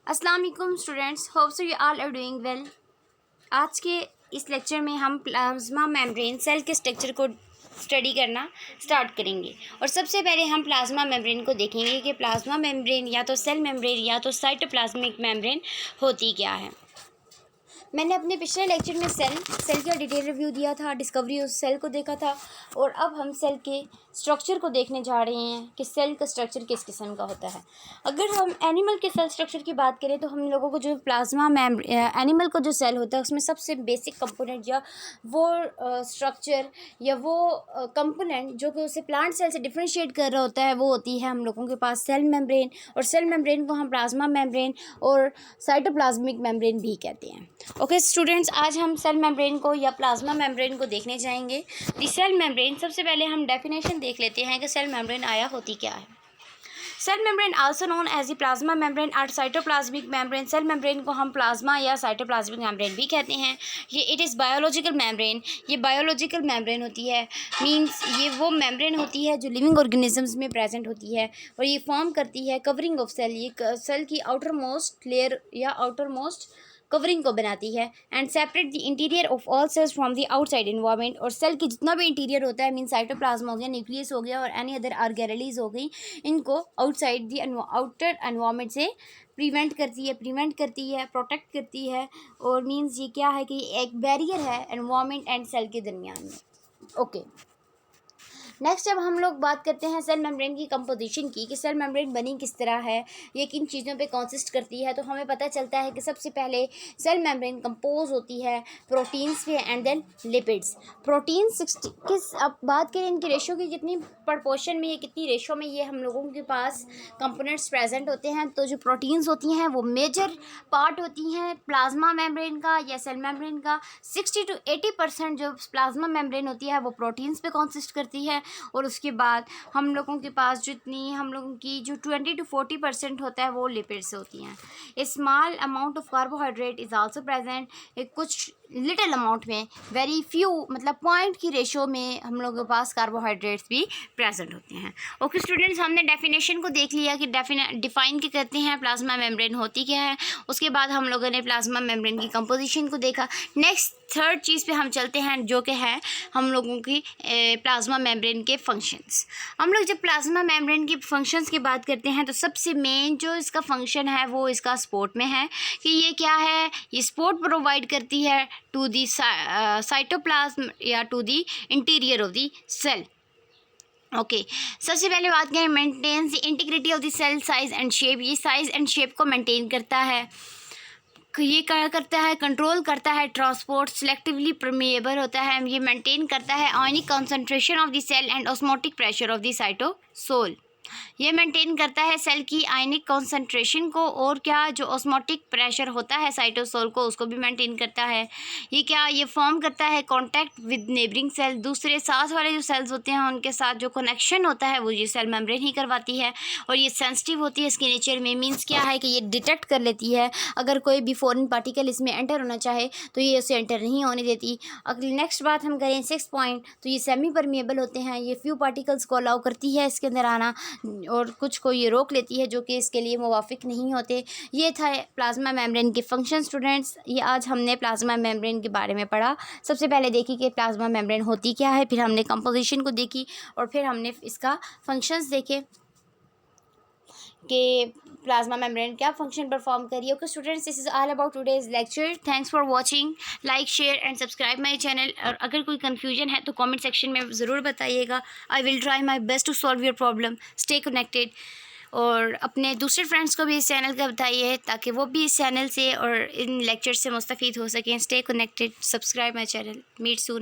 अस्सलाम वालेकुम students, hope so you all are doing well. आज के इस लेक्चर में हम प्लाज्मा मेम्ब्रेन सेल के स्ट्रक्चर को स्टडी करना स्टार्ट करेंगे। और सबसे पहले हम प्लाज्मा मेम्ब्रेन को देखेंगे कि प्लाज्मा मेम्ब्रेन या तो सेल मेम्ब्रेन या तो साइटोप्लाज्मिक मेम्ब्रेन होती क्या है। मैंने अपने पिछले लेक्चर में सेल का डिटेल रिव्यू दिया था, डिस्कवरी उस सेल को देखा था, और अब हम सेल के स्ट्रक्चर को देखने जा रहे हैं कि सेल का स्ट्रक्चर किस किस्म का होता है। अगर हम एनिमल के सेल स्ट्रक्चर की बात करें तो हम लोगों को जो प्लाज्मा एनिमल का जो सेल होता है उसमें सबसे बेसिक कंपोनेंट या वो स्ट्रक्चर या वो कंपोनेंट जो कि उसे प्लांट सेल से डिफ्रेंशिएट कर रहा होता है वो होती है हम लोगों के पास सेल मेम्ब्रेन। और सेल मेम्ब्रेन को हम प्लाज्मा मेम्ब्रेन और साइटोप्लाज्मिक मेम्ब्रेन भी कहते हैं। ओके स्टूडेंट्स, आज हम सेल मेम्ब्रेन को या प्लाज्मा मेम्ब्रेन को देखने जाएंगे। दी सेल मेम्ब्रेन, सबसे पहले हम डेफिनेशन देख लेते हैं कि सेल मेम्ब्रेन आया होती क्या है। Cell membrane also known as the plasma membrane और साइटोप्लाज्मिक मेम्ब्रेन। सेल मेम्ब्रेन को हम प्लाज्मा या साइटोप्लाज्मिक मेम्ब्रेन भी कहते हैं। ये इट इज़ बायोलॉजिकल मेम्ब्रेन, ये बायोलॉजिकल मेम्ब्रेन होती है। मींस ये वो मेम्ब्रेन होती है जो लिविंग ऑर्गेनिजम्स में प्रेजेंट होती है और ये फॉर्म करती है कवरिंग ऑफ सेल। ये सेल की आउटर मोस्ट लेयर या आउटर मोस्ट कवरिंग को बनाती है and separate the interior of all cells from the outside environment. और सेल की जितना भी इंटीरियर होता है, मीन साइटोप्लाज्म हो गया, न्यूक्लियस हो गया और एनी अदर ऑर्गेनेलीज हो गई, इनको आउटसाइड द आउटर एनवायरमेंट से प्रिवेंट करती है, प्रोटेक्ट करती है। और मीन्स ये क्या है कि एक बैरियर है एनवायरमेंट एंड सेल के दरमियान में। ओके नेक्स्ट, जब हम लोग बात करते हैं सेल मेम्ब्रेन की कंपोजिशन की कि सेल मेम्ब्रेन बनी किस तरह है, ये किन चीज़ों पे कंसिस्ट करती है, तो हमें पता चलता है कि सबसे पहले सेल मेम्ब्रेन कंपोज होती है प्रोटीन्स पे एंड देन लिपिड्स। प्रोटीन 60 किस, अब बात करें इनकी रेशो की, कितनी प्रपोर्शन में, ये कितनी रेशो में ये हम लोगों के पास कंपोनेंट्स प्रेजेंट होते हैं। तो जो प्रोटीन्स होती हैं वो मेजर पार्ट होती हैं प्लाज्मा मेम्ब्रेन का या सेल मेम्ब्रेन का। 60 to 80% जो प्लाज्मा मेम्ब्रेन होती है वो प्रोटीन्स पे कंसिस्ट करती है। और उसके बाद हम लोगों के पास जितनी हम लोगों की जो 20 to 40% होता है वो लिपिड्स होती हैं। A small amount of carbohydrate is also present. कुछ लिटिल अमाउंट में, वेरी फ्यू, मतलब पॉइंट की रेशो में हम लोगों के पास कार्बोहाइड्रेट्स भी प्रेजेंट होते हैं। ओके स्टूडेंट्स, हमने डेफिनेशन को देख लिया कि डिफाइन क्या करते हैं, प्लाज्मा मेम्ब्रेन होती क्या है। उसके बाद हम लोगों ने प्लाज्मा मेम्ब्रेन की कंपोजिशन को देखा। नेक्स्ट थर्ड चीज़ पे हम चलते हैं जो कि है हम लोगों की प्लाज्मा मेम्ब्रेन के फंक्शंस। हम लोग जब प्लाज्मा मेम्ब्रेन की फंक्शंस की बात करते हैं तो सबसे मेन जो इसका फंक्शन है वो इसका सपोर्ट में है कि ये क्या है, ये सपोर्ट प्रोवाइड करती है टू दी साइटोप्लाज्म या to the interior of the cell. Okay सबसे पहले बात करें, maintains the integrity of the cell size and shape. ये साइज एंड शेप को मेंटेन करता है। ये क्या करता है, कंट्रोल करता है ट्रांसपोर्ट, सिलेक्टिवली परमेएबल होता है। ये मेंटेन करता है ionic concentration of the cell and osmotic pressure of the cytosol. ये मेंटेन करता है सेल की आयनिक कंसंट्रेशन को और क्या, जो ऑस्मोटिक प्रेशर होता है साइटोसोल को, उसको भी मेंटेन करता है। ये क्या, ये फॉर्म करता है कांटेक्ट विद नेबरिंग सेल। दूसरे साथ वाले जो सेल्स होते हैं उनके साथ जो कनेक्शन होता है वो ये सेल मेम्ब्रेन ही करवाती है। और ये सेंसिटिव होती है इसके नेचर में। मीन्स क्या है कि ये डिटेक्ट कर लेती है अगर कोई भी फॉरेन पार्टिकल इसमें एंटर होना चाहे तो ये उसे एंटर नहीं होने देती। अगर नेक्स्ट बात हम करें 6 पॉइंट, तो ये सेमी परमेएबल होते हैं। ये फ्यू पार्टिकल्स को अलाउ करती है इसके अंदर आना और कुछ को ये रोक लेती है जो कि इसके लिए मुवाफिक नहीं होते। ये था प्लाज्मा मेम्ब्रेन के फंक्शन स्टूडेंट्स। ये आज हमने प्लाज्मा मेम्ब्रेन के बारे में पढ़ा। सबसे पहले देखी कि प्लाज्मा मेम्ब्रेन होती क्या है, फिर हमने कंपोजिशन को देखी और फिर हमने इसका फंक्शंस देखे कि प्लाज्मा मेम्ब्रेन क्या फंक्शन परफॉर्म करिए। Okay students, this is all about today's lecture. Thanks for watching, like share and subscribe my channel. और अगर कोई कन्फ्यूजन है तो कमेंट सेक्शन में ज़रूर बताइएगा। I will try my best to solve your problem. Stay connected और अपने दूसरे फ्रेंड्स को भी इस चैनल का बताइए ताकि वो भी इस चैनल से और इन लेक्चर से मुस्तफ़ीद हो सकें। Stay connected, subscribe my channel. Meet soon.